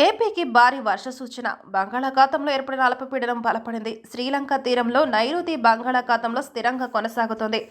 ఏపీకి భారీ వర్ష సూచన. బంగాళాఖాతంలో ఏర్పడిన అల్పపీడనం బలపడింది. శ్రీలంక తీరంలో నైరుతి బంగాళాఖాతంలో స్థిరంగా కొనసాగుతోంది.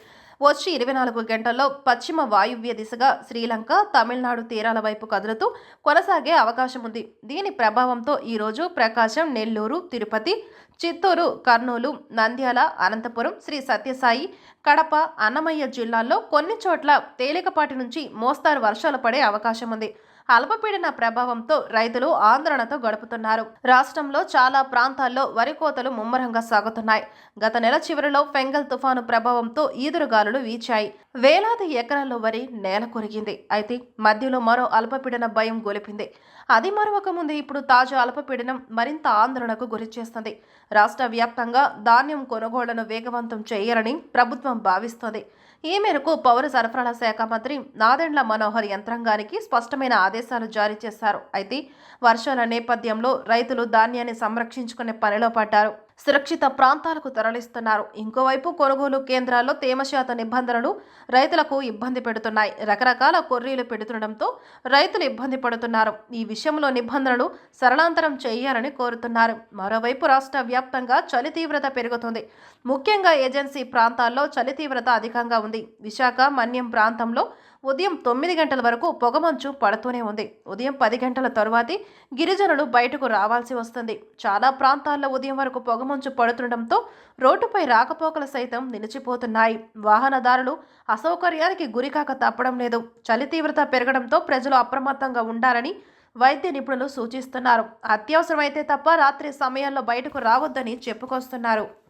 వచ్చి 24 గంటల్లో పశ్చిమ వాయువ్య దిశగా శ్రీలంక, తమిళనాడు తీరాల వైపు కదులుతూ కొనసాగే అవకాశం ఉంది. దీని ప్రభావంతో ఈరోజు ప్రకాశం, నెల్లూరు, తిరుపతి, చిత్తూరు, కర్నూలు, నంద్యాల, అనంతపురం, శ్రీ సత్యసాయి, కడప, అన్నమయ్య జిల్లాల్లో కొన్ని చోట్ల తేలికపాటి నుంచి మోస్తారు వర్షాలు పడే అవకాశం ఉంది. అల్పపీడన ప్రభావంతో రైతులు ఆందోళనతో గడుపుతున్నారు. రాష్ట్రంలో చాలా ప్రాంతాల్లో వరి కోతలు ముమ్మరంగా సాగుతున్నాయి. గత నెల చివరిలో ఫెంగల్ తుఫాను ప్రభావంతో ఈదురుగాలులు వీచాయి. వేలాది ఎకరాల్లో వరి నేల కొరిగింది. అయితే మధ్యలో మరో అల్పపీడన భయం గొలిపింది. అది మరొక ముందు ఇప్పుడు తాజా అల్పపీడనం మరింత ఆందోళనకు గురిచేస్తుంది. రాష్ట్ర వ్యాప్తంగా ధాన్యం కొనుగోళ్లను వేగవంతం చేయాలని ప్రభుత్వం భావిస్తోంది. ఈ మేరకు పౌర సరఫరాల శాఖ మంత్రి నాదెండ్ల మనోహర్ యంత్రాంగానికి స్పష్టమైన ఆదేశాలు జారీ చేశారు. అయితే వర్షాల నేపథ్యంలో రైతులు ధాన్యాన్ని సంరక్షించుకునే పనిలో పడ్డారు. సురక్షిత ప్రాంతాలకు తరలిస్తున్నారు. ఇంకోవైపు కొనుగోలు కేంద్రాల్లో తేమ శాతం నిబంధనలు రైతులకు ఇబ్బంది పెడుతున్నాయి. రకరకాల కొర్రీలు పెడుతుండటంతో రైతులు ఇబ్బంది పడుతున్నారు. ఈ విషయంలో నిబంధనలు సరళాంతరం చేయాలని కోరుతున్నారు. మరోవైపు రాష్ట్ర వ్యాప్తంగా చలి తీవ్రత పెరుగుతుంది. ముఖ్యంగా ఏజెన్సీ ప్రాంతాల్లో చలి తీవ్రత అధికంగా ఉంది. విశాఖ, మన్యం ప్రాంతంలో ఉదయం 9 గంటల వరకు పొగమంచు పడుతూనే ఉంది. ఉదయం 10 గంటల తరువాతి గిరిజనులు బయటకు రావాల్సి వస్తుంది. చాలా ప్రాంతాల్లో ఉదయం వరకు పొగమంచు పడుతుండటంతో రోడ్డుపై రాకపోకలు సైతం నిలిచిపోతున్నాయి. వాహనదారులు అసౌకర్యానికి గురికాక తప్పడం లేదు. చలి తీవ్రత పెరగడంతో ప్రజలు అప్రమత్తంగా ఉండాలని వైద్య నిపుణులు సూచిస్తున్నారు. అత్యవసరమైతే తప్ప రాత్రి సమయాల్లో బయటకు రావద్దని చెప్పుకొస్తున్నారు.